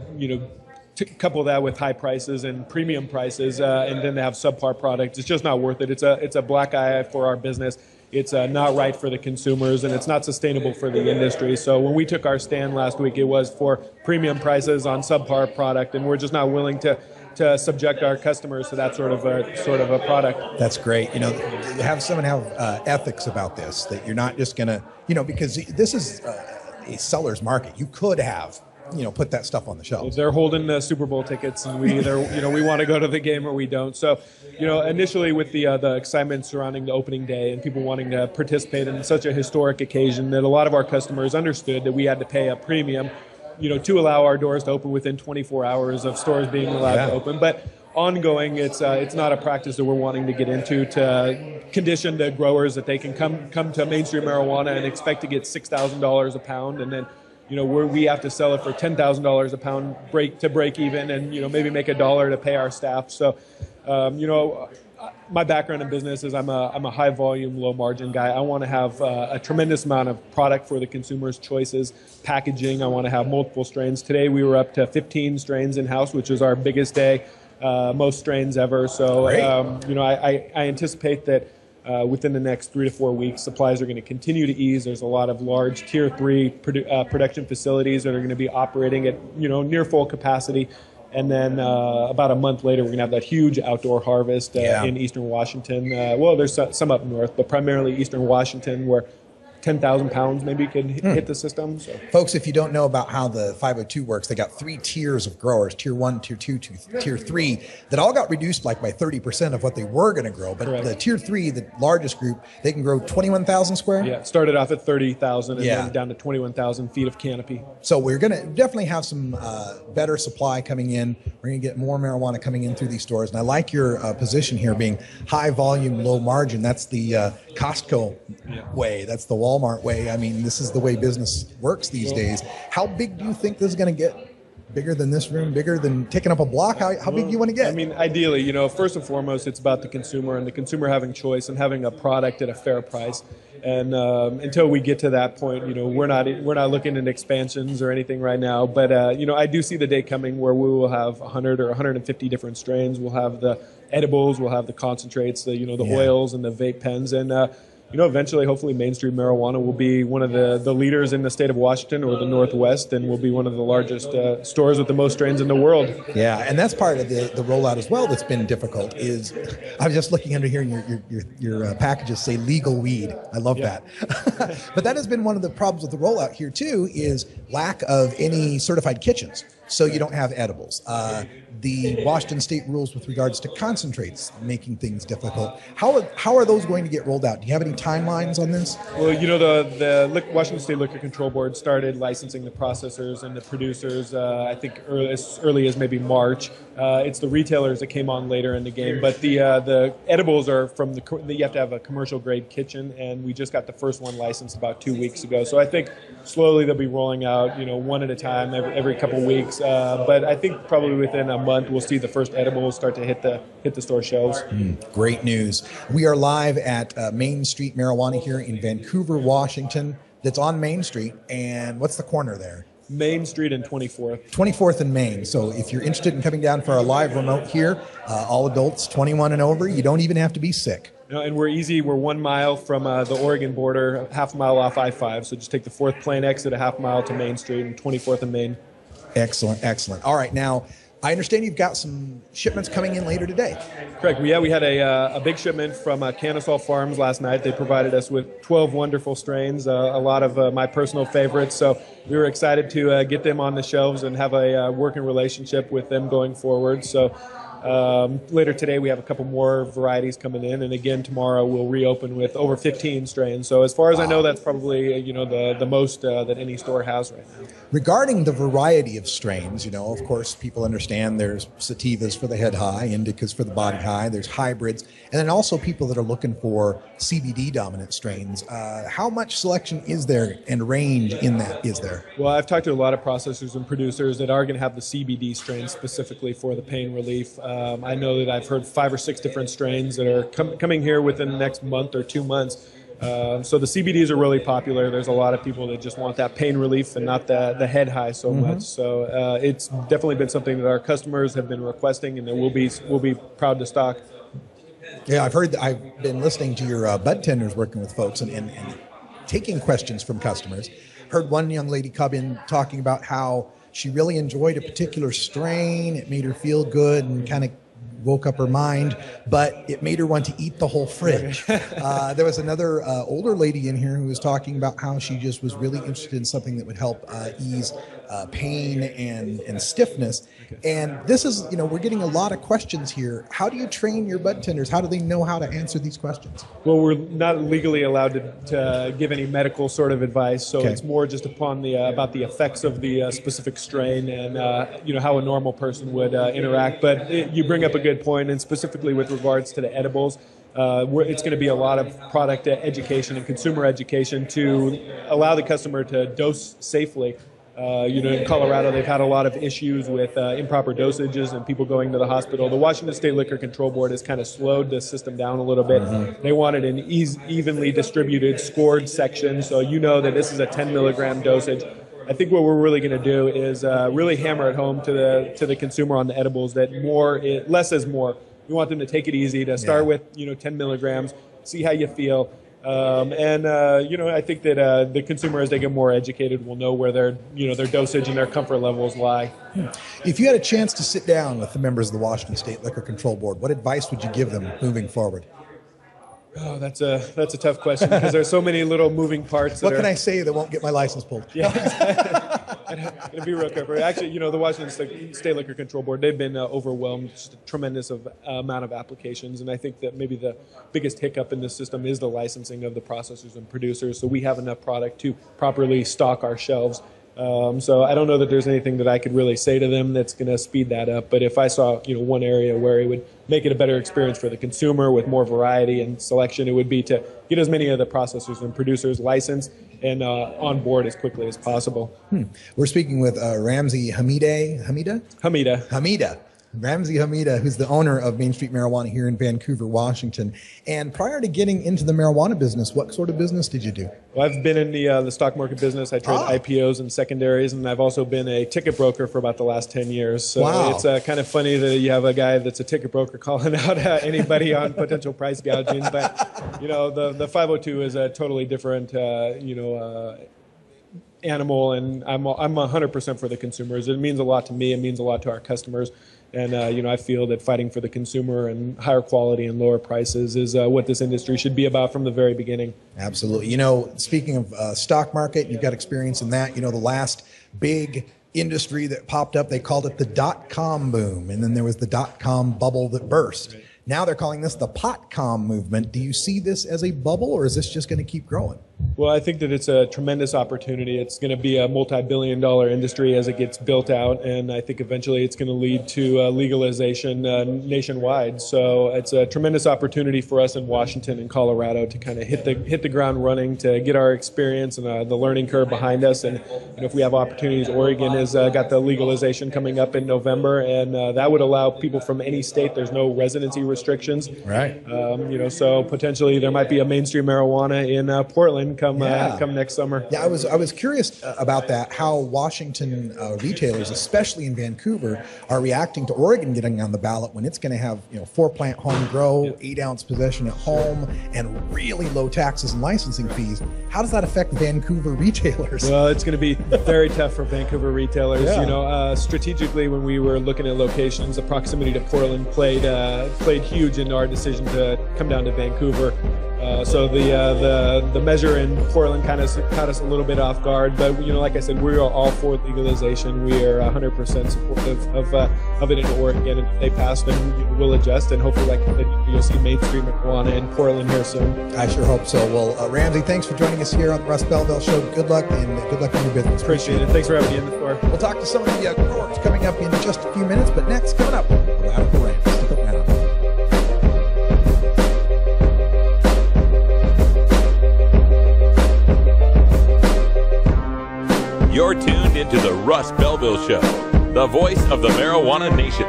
couple that with high prices and premium prices, and then to have subpar products, it's just not worth it. It's a black eye for our business. It's not right for the consumers, and it's not sustainable for the industry. So when we took our stand last week, it was for premium prices on subpar product, and we're just not willing to subject our customers to that sort of a product. That's great. Have someone have ethics about this, that you're not just going to, because this is a seller's market. You could have put that stuff on the shelf. They're holding Super Bowl tickets, and we either, we want to go to the game or we don't. So, initially with the excitement surrounding the opening day and people wanting to participate in such a historic occasion, that a lot of our customers understood that we had to pay a premium, to allow our doors to open within 24 hours of stores being allowed to open. But ongoing, it's not a practice that we're wanting to get into, to condition the growers that they can come to Main Street Marijuana and expect to get $6,000 a pound, and then we have to sell it for $10,000 a pound to break even, and maybe make $1 to pay our staff. So my background in business is I'm a high volume, low margin guy. I want to have a tremendous amount of product for the consumer's choices. Packaging, I want to have multiple strains. Today we were up to 15 strains in house, which is our biggest day, most strains ever. So I anticipate that within the next 3 to 4 weeks, supplies are going to continue to ease. There's a lot of large Tier 3 production facilities that are going to be operating at near full capacity. And then about a month later, we're going to have that huge outdoor harvest in eastern Washington. There's some up north, but primarily eastern Washington, where 10,000 pounds maybe could hit the system. So. Folks, if you don't know about how the 502 works, they got 3 tiers of growers, Tier 1, Tier 2, Tier 3, that all got reduced by 30% of what they were going to grow. But the Tier 3, the largest group, they can grow 21,000 square? Yeah, it started off at 30,000 and then down to 21,000 feet of canopy. So we're going to definitely have some better supply coming in. We're going to get more marijuana coming in through these stores. And I like your position here being high volume, low margin. That's the Costco way. That's the Walmart way. I mean, this is the way business works these days. How big do you think this is going to get? Bigger than this room? Bigger than taking up a block? How big do you want to get? I mean, ideally, first and foremost, it's about the consumer and the consumer having choice and having a product at a fair price. And until we get to that point, we're not looking at expansions or anything right now. But I do see the day coming where we will have 100 or 150 different strains. We'll have the edibles, we'll have the concentrates, the oils and the vape pens, and eventually, hopefully, Main Street Marijuana will be one of the leaders in the state of Washington or the Northwest, and will be one of the largest stores with the most strains in the world. Yeah, and that's part of the rollout as well that's been difficult. Is I was just looking under here, and your packages say legal weed. I love that. But that has been one of the problems with the rollout here too, is lack of any certified kitchens. So you don't have edibles. the Washington state rules with regards to concentrates making things difficult. How are those going to get rolled out? Do you have any timelines on this? Well, you know, the Washington State Liquor Control Board started licensing the processors and the producers, I think as early as maybe March. It's the retailers that came on later in the game, but the edibles are from you have to have a commercial grade kitchen, and we just got the first one licensed about 2 weeks ago. So I think slowly they'll be rolling out, you know, one at a time every couple weeks. But I think probably within a month we'll see the first edibles start to hit the store shelves. Great news. We are live at Main Street Marijuana here in Vancouver, Washington. That's on Main Street, and what's the corner there? Main Street and 24th. 24th and Main. So if you're interested in coming down for a live remote here, all adults 21 and over, you don't even have to be sick. You know, and we're easy. We're 1 mile from the Oregon border, half mile off I-5. So just take the 4th plane exit, a half mile to Main Street and 24th and Main. Excellent, excellent. All right, now I understand you've got some shipments coming in later today. Correct. We had a big shipment from Cannabis Farms last night. They provided us with 12 wonderful strains, a lot of my personal favorites. So we were excited to get them on the shelves and have a working relationship with them going forward. So later today we have a couple more varieties coming in, and again tomorrow we'll reopen with over 15 strains. So as far as I know, that's probably the most that any store has right now. Regarding the variety of strains, of course people understand there's sativas for the head high, indicas for the body high, there's hybrids, and then also people that are looking for CBD dominant strains. How much selection is there and range in that is there? Well, I've talked to a lot of processors and producers that are going to have the CBD strains specifically for the pain relief. I know that I've heard 5 or 6 different strains that are coming here within the next month or 2 months. So the CBDs are really popular. There's a lot of people that just want that pain relief and not the head high so much. So it's definitely been something that our customers have been requesting, and that we'll be proud to stock. Yeah, I've been listening to your bud tenders working with folks and taking questions from customers. Heard one young lady come in talking about how she really enjoyed a particular strain. It made her feel good and kind of woke up her mind, but it made her want to eat the whole fridge. There was another older lady in here who was talking about how she just was really interested in something that would help ease pain and stiffness. And this is, we're getting a lot of questions here. How do you train your bud tenders? How do they know how to answer these questions? Well, we're not legally allowed to give any medical sort of advice, so it's more just upon about the effects of the specific strain and how a normal person would interact. But you bring up a good point, and specifically with regards to the edibles, it's going to be a lot of product education and consumer education to allow the customer to dose safely. In Colorado, they've had a lot of issues with improper dosages and people going to the hospital. The Washington State Liquor Control Board has kind of slowed the system down a little bit. They wanted an evenly distributed, scored section, so that this is a 10 milligram dosage. I think what we're really going to do is really hammer it home to the consumer on the edibles that less is more. We want them to take it easy, to start with 10 milligrams, see how you feel. I think that the consumer, as they get more educated, will know where their dosage and their comfort levels lie. If you had a chance to sit down with the members of the Washington State Liquor Control Board, what advice would you give them moving forward? Oh, that's a tough question because there's so many little moving parts. What can I say that won't get my license pulled? Yeah, gonna be real careful. Actually, the Washington State Liquor Control Board, they've been overwhelmed, just a tremendous amount of applications, and I think that maybe the biggest hiccup in this system is the licensing of the processors and producers. So we have enough product to properly stock our shelves. So I don't know that there's anything that I could really say to them that's going to speed that up. But if I saw, one area where it would make it a better experience for the consumer with more variety and selection, it would be to get as many of the processors and producers licensed and on board as quickly as possible. We're speaking with Ramsey Hamide. Ramsey Hamide, who's the owner of Main Street Marijuana here in Vancouver, Washington. And prior to getting into the marijuana business, what sort of business did you do? Well, I've been in the stock market business. I trade IPOs and secondaries, and I've also been a ticket broker for about the last 10 years. So it's kind of funny that you have a guy that's a ticket broker calling out anybody on potential price gouging. But, the 502 is a totally different, animal, and I'm 100% for the consumers. It means a lot to me. It means a lot to our customers. And, I feel that fighting for the consumer and higher quality and lower prices is what this industry should be about from the very beginning. Absolutely. Speaking of stock market, you've got experience in that. The last big industry that popped up. They called it the dot-com boom, and then there was the dot-com bubble that burst. Now they're calling this the pot-com movement. Do you see this as a bubble, or is this just going to keep growing? Well, I think that it's a tremendous opportunity. It's going to be a multi-billion-dollar industry as it gets built out, and I think eventually it's going to lead to legalization nationwide. So it's a tremendous opportunity for us in Washington and Colorado to kind of hit the ground running, to get our experience and the learning curve behind us. And if we have opportunities, Oregon has got the legalization coming up in November, and that would allow people from any state. There's no residency restrictions. Right. So potentially there might be a mainstream marijuana in Portland come next summer. Yeah, I was curious about that, how Washington retailers, especially in Vancouver, are reacting to Oregon getting on the ballot when it's going to have 4-plant home grow, 8-ounce possession at home, and really low taxes and licensing fees. How does that affect Vancouver retailers? Well, it's going to be very tough for Vancouver retailers. Yeah. Strategically, when we were looking at locations, the proximity to Portland played huge in our decision to come down to Vancouver. So the measure in Portland kind of caught us a little bit off guard, but like I said, we are all for legalization. We are 100% supportive of it in Oregon, and if they pass, then we'll adjust, and hopefully, like I said, you'll see mainstream marijuana in Portland here soon. I sure hope so. Well, Ramsey, thanks for joining us here on the Russ Belville Show. Good luck, and good luck in your business. Appreciate it. Thanks for having me in the store. We'll talk to some of the growers coming up in just a few minutes, but next, coming up, Radical Rant. Stick around. You're tuned into the Russ Belville Show, the voice of the marijuana nation.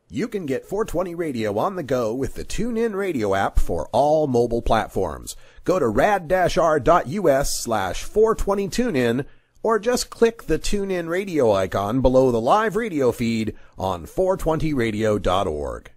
You can get 420 Radio on the go with the TuneIn Radio app for all mobile platforms. Go to rad-r.us/420tunein, or just click the TuneIn Radio icon below the live radio feed on 420radio.org.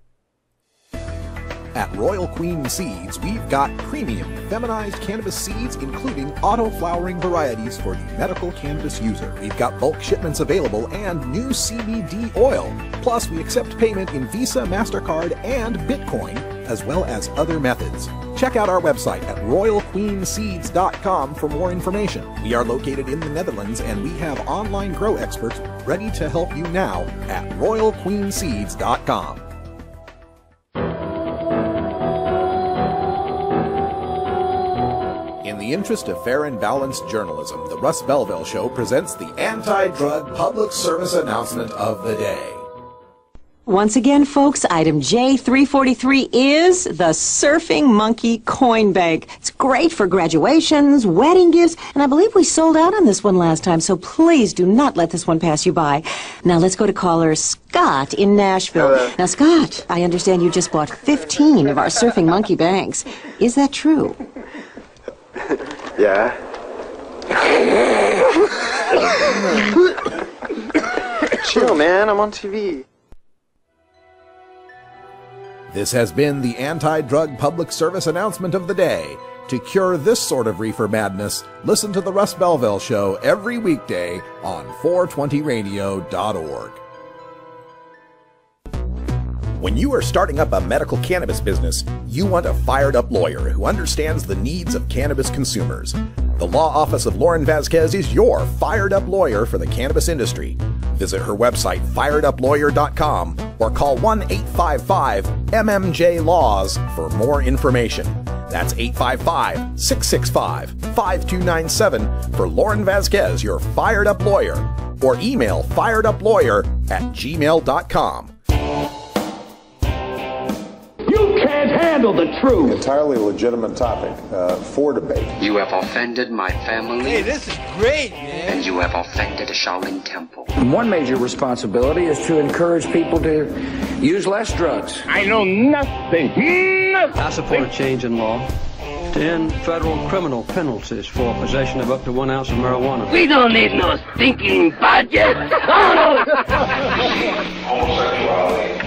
At Royal Queen Seeds, we've got premium feminized cannabis seeds, including auto-flowering varieties for the medical cannabis user. We've got bulk shipments available and new CBD oil. Plus, we accept payment in Visa, MasterCard, and Bitcoin, as well as other methods. Check out our website at royalqueenseeds.com for more information. We are located in the Netherlands, and we have online grow experts ready to help you now at royalqueenseeds.com. In the interest of fair and balanced journalism, the Russ Belville Show presents the anti-drug public service announcement of the day. Once again, folks, item J343 is the Surfing Monkey Coin Bank. It's great for graduations, wedding gifts, and I believe we sold out on this one last time, so please do not let this one pass you by. Now let's go to caller Scott in Nashville. Hello. Now, Scott, I understand you just bought 15 of our Surfing Monkey Banks. Is that true? Yeah. Chill, man. I'm on TV. This has been the anti-drug public service announcement of the day. To cure this sort of reefer madness, listen to the Russ Belville Show every weekday on 420radio.org. When you are starting up a medical cannabis business, you want a fired-up lawyer who understands the needs of cannabis consumers. The law office of Lauren Vasquez is your fired-up lawyer for the cannabis industry. Visit her website, fireduplawyer.com, or call 1-855-MMJ-LAWS for more information. That's 855-665-5297 for Lauren Vasquez, your fired-up lawyer, or email fireduplawyer@gmail.com. Can't handle the truth. Entirely legitimate topic for debate. You have offended my family. Hey, this is great, man. And you have offended a Shaolin temple. One major responsibility is to encourage people to use less drugs. I know nothing. I support a change in law to end federal criminal penalties for possession of up to 1 ounce of marijuana. We don't need no stinking budget. Homosexuality,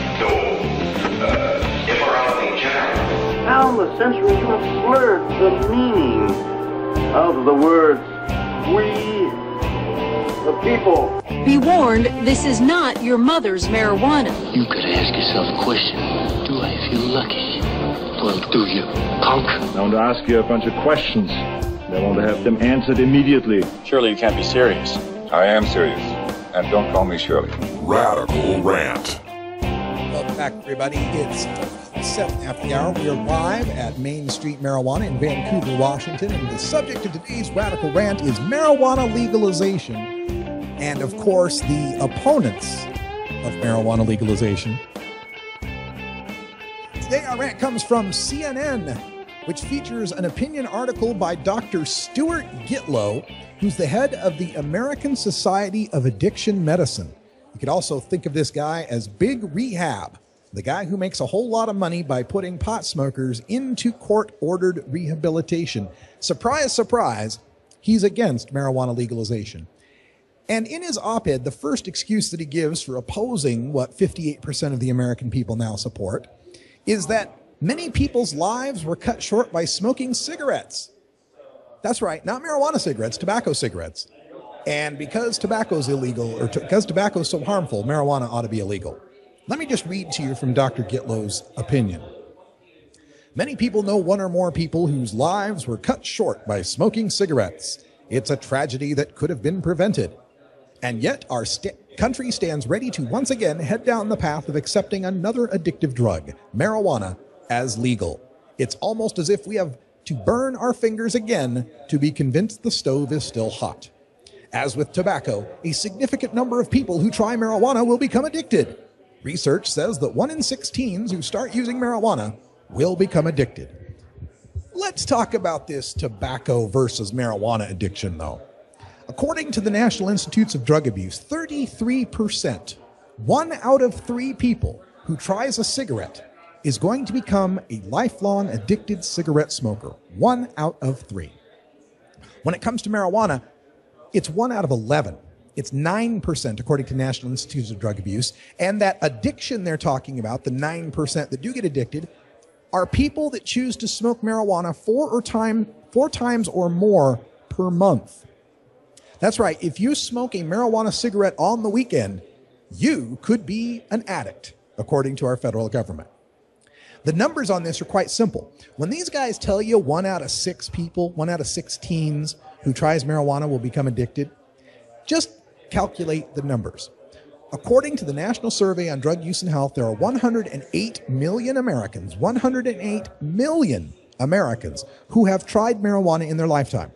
immorality in general. How in the century you have slurred the meaning of the words we, the people. Be warned, this is not your mother's marijuana. You could ask yourself a question. Do I feel lucky? Well, do you, punk? I want to ask you a bunch of questions. I want to have them answered immediately. Surely you can't be serious. I am serious. And don't call me Shirley. Radical Rant. Welcome back, everybody. It's 7 after the hour. We are live at Main Street Marijuana in Vancouver, Washington. And the subject of today's Radical Rant is marijuana legalization. And, of course, the opponents of marijuana legalization. Today, our rant comes from CNN, which features an opinion article by Dr. Stuart Gitlow, who's the head of the American Society of Addiction Medicine. You could also think of this guy as Big Rehab, the guy who makes a whole lot of money by putting pot smokers into court-ordered rehabilitation. Surprise, surprise, he's against marijuana legalization. And in his op-ed, the first excuse that he gives for opposing what 58% of the American people now support is that many people's lives were cut short by smoking cigarettes. That's right, not marijuana cigarettes, tobacco cigarettes. And because tobacco's illegal, or because tobacco's so harmful, marijuana ought to be illegal. Let me just read to you from Dr. Gitlow's opinion. Many people know one or more people whose lives were cut short by smoking cigarettes. It's a tragedy that could have been prevented. And yet our country stands ready to once again head down the path of accepting another addictive drug, marijuana, as legal. It's almost as if we have to burn our fingers again to be convinced the stove is still hot. As with tobacco, a significant number of people who try marijuana will become addicted. Research says that 1 in 6 teens who start using marijuana will become addicted. Let's talk about this tobacco versus marijuana addiction, though. According to the National Institutes of Drug Abuse, 33%, 1 out of 3 people who tries a cigarette is going to become a lifelong addicted cigarette smoker. 1 out of 3. When it comes to marijuana, it's 1 out of 11. It's 9%, according to National Institutes of Drug Abuse. And that addiction they're talking about, the 9% that do get addicted, are people that choose to smoke marijuana 4 times or more per month. That's right. If you smoke a marijuana cigarette on the weekend, you could be an addict, according to our federal government. The numbers on this are quite simple. When these guys tell you 1 out of 6 people, 1 out of 6 teens who tries marijuana will become addicted, just calculate the numbers. According to the National Survey on Drug Use and Health, there are 108 million Americans, 108 million Americans who have tried marijuana in their lifetime.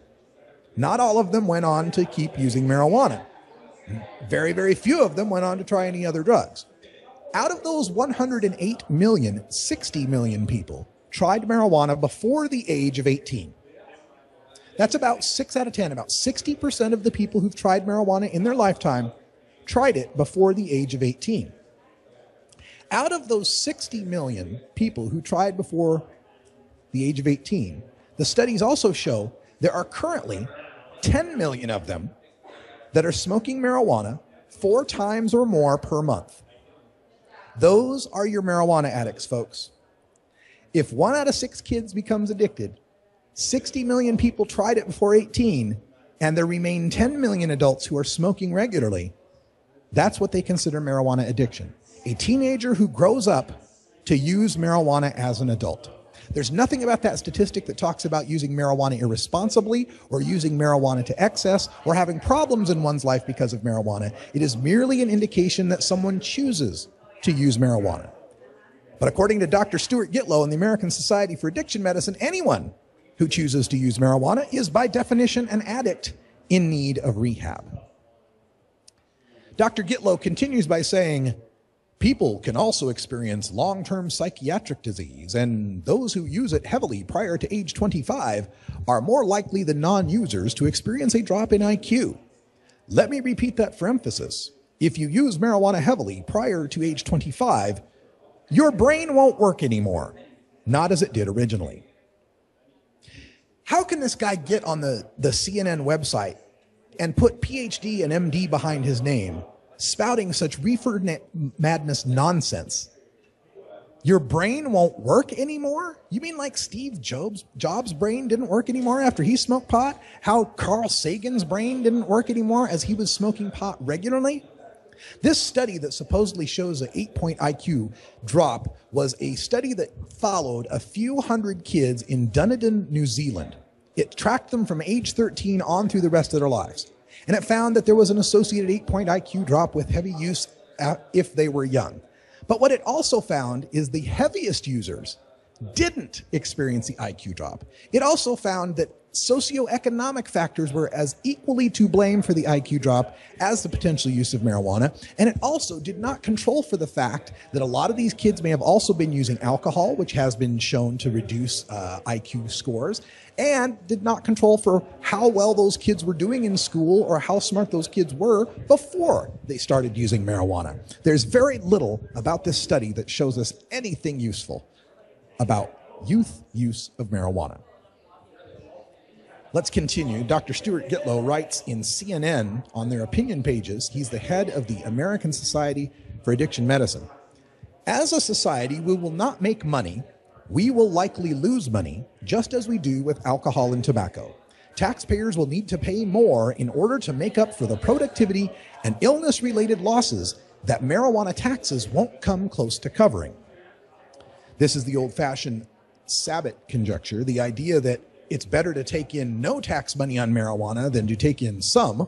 Not all of them went on to keep using marijuana. Very, very few of them went on to try any other drugs. Out of those 108 million, 60 million people tried marijuana before the age of 18. That's about 6 out of 10. About 60% of the people who've tried marijuana in their lifetime tried it before the age of 18. Out of those 60 million people who tried before the age of 18, the studies also show there are currently 10 million of them that are smoking marijuana 4 times or more per month. Those are your marijuana addicts, folks. If 1 out of 6 kids becomes addicted, 60 million people tried it before 18, and there remain 10 million adults who are smoking regularly. That's what they consider marijuana addiction. A teenager who grows up to use marijuana as an adult. There's nothing about that statistic that talks about using marijuana irresponsibly or using marijuana to excess or having problems in one's life because of marijuana. It is merely an indication that someone chooses to use marijuana. But according to Dr. Stuart Gitlow and the American Society for Addiction Medicine, anyone who chooses to use marijuana is by definition an addict in need of rehab. Dr. Gitlow continues by saying, people can also experience long-term psychiatric disease, and those who use it heavily prior to age 25 are more likely than non-users to experience a drop in IQ. Let me repeat that for emphasis. If you use marijuana heavily prior to age 25, your brain won't work anymore, not as it did originally. How can this guy get on the CNN website and put PhD and MD behind his name, spouting such reefer madness nonsense? Your brain won't work anymore? You mean like Steve Jobs' brain didn't work anymore after he smoked pot? How Carl Sagan's brain didn't work anymore as he was smoking pot regularly? This study that supposedly shows an 8-point IQ drop was a study that followed a few hundred kids in Dunedin, New Zealand. It tracked them from age 13 on through the rest of their lives. And it found that there was an associated 8-point IQ drop with heavy use if they were young. But what it also found is the heaviest users didn't experience the IQ drop. It also found that socioeconomic factors were as equally to blame for the IQ drop as the potential use of marijuana. And it also did not control for the fact that a lot of these kids may have also been using alcohol, which has been shown to reduce IQ scores, and did not control for how well those kids were doing in school or how smart those kids were before they started using marijuana. There's very little about this study that shows us anything useful about youth use of marijuana. Let's continue. Dr. Stuart Gitlow writes in CNN on their opinion pages. He's the head of the American Society for Addiction Medicine. As a society, we will not make money. We will likely lose money, just as we do with alcohol and tobacco. Taxpayers will need to pay more in order to make up for the productivity and illness-related losses that marijuana taxes won't come close to covering. This is the old-fashioned Sabbath conjecture, the idea that it's better to take in no tax money on marijuana than to take in some.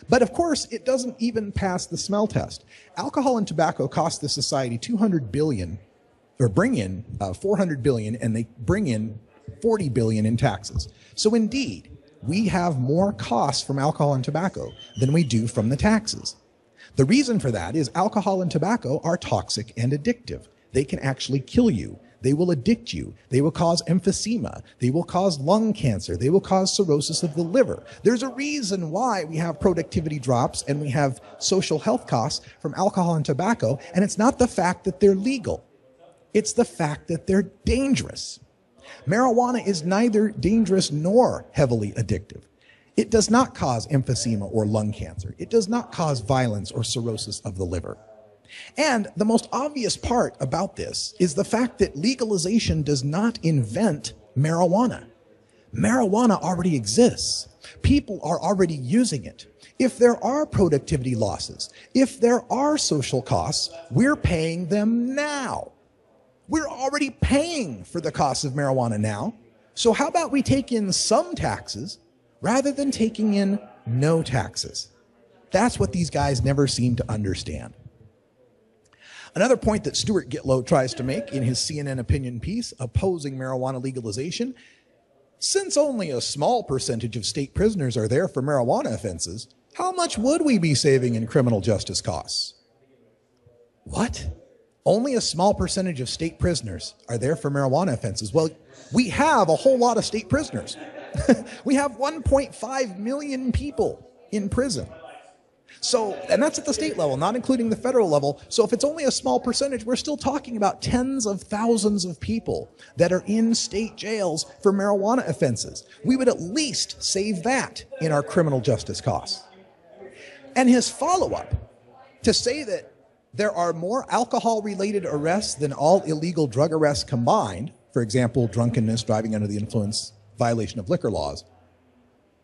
But of course, it doesn't even pass the smell test. Alcohol and tobacco cost the society $200 billion, or bring in $400 billion, and they bring in $40 billion in taxes. So indeed, we have more costs from alcohol and tobacco than we do from the taxes. The reason for that is alcohol and tobacco are toxic and addictive. They can actually kill you. They will addict you. They will cause emphysema. They will cause lung cancer. They will cause cirrhosis of the liver. There's a reason why we have productivity drops and we have social health costs from alcohol and tobacco, and it's not the fact that they're legal. It's the fact that they're dangerous. Marijuana is neither dangerous nor heavily addictive. It does not cause emphysema or lung cancer. It does not cause violence or cirrhosis of the liver. And the most obvious part about this is the fact that legalization does not invent marijuana. Marijuana already exists. People are already using it. If there are productivity losses, if there are social costs, we're paying them now. We're already paying for the cost of marijuana now. So how about we take in some taxes rather than taking in no taxes? That's what these guys never seem to understand. Another point that Stuart Gitlow tries to make in his CNN opinion piece opposing marijuana legalization, since only a small percentage of state prisoners are there for marijuana offenses, how much would we be saving in criminal justice costs? What? Only a small percentage of state prisoners are there for marijuana offenses. Well, we have a whole lot of state prisoners. We have 1.5 million people in prison. So, and that's at the state level, not including the federal level. So if it's only a small percentage, we're still talking about tens of thousands of people that are in state jails for marijuana offenses. We would at least save that in our criminal justice costs. And his follow-up to say that there are more alcohol-related arrests than all illegal drug arrests combined, for example, drunkenness, driving under the influence, violation of liquor laws,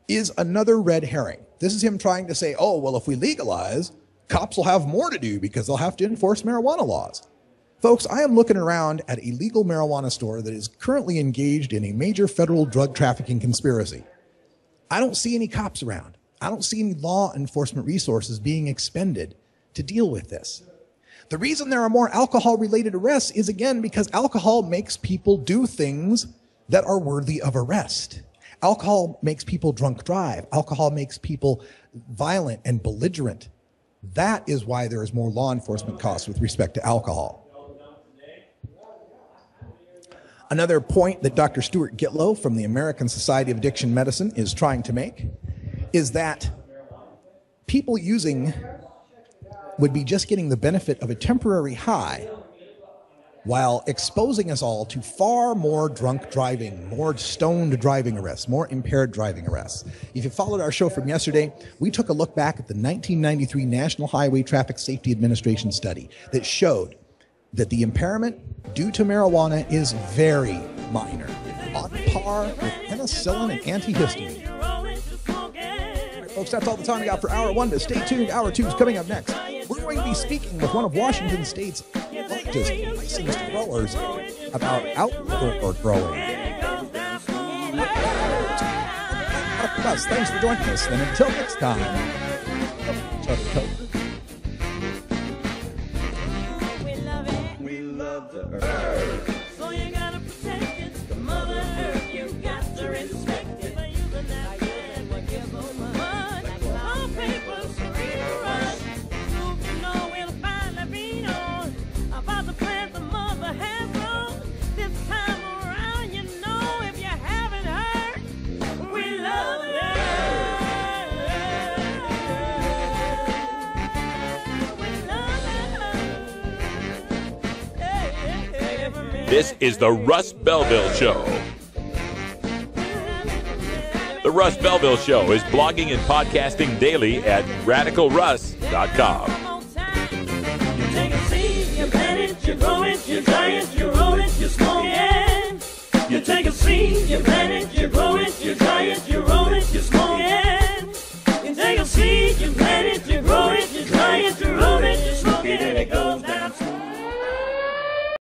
is another red herring. This is him trying to say, oh, well, if we legalize, cops will have more to do because they'll have to enforce marijuana laws. Folks, I am looking around at a legal marijuana store that is currently engaged in a major federal drug trafficking conspiracy. I don't see any cops around. I don't see any law enforcement resources being expended to deal with this. The reason there are more alcohol-related arrests is, again, because alcohol makes people do things that are worthy of arrest. Alcohol makes people drunk drive. Alcohol makes people violent and belligerent. That is why there is more law enforcement costs with respect to alcohol. Another point that Dr. Stuart Gitlow from the American Society of Addiction Medicine is trying to make is that people using would be just getting the benefit of a temporary high while exposing us all to far more drunk driving, more stoned driving arrests, more impaired driving arrests. If you followed our show from yesterday, we took a look back at the 1993 National Highway Traffic Safety Administration study that showed that the impairment due to marijuana is very minor, on par with penicillin and antihistamine. All right, folks, that's all the time we got for Hour 1, but stay tuned. Hour 2 is coming up next. We're going to be speaking with one of Washington State's largest licensed growers about outdoor growing. Russ, thanks for joining us. And until next time, We love the earth. So you gotta protect it. The Mother Earth, you got to respect it. By using that land, we give so much. All papers real rush. So you know we'll finally be on about the plans the mother has grown. This time around, you know, if you haven't heard, we love the earth. This is the Russ Belville Show. The Russ Belville Show is blogging and podcasting daily at radicalruss.com.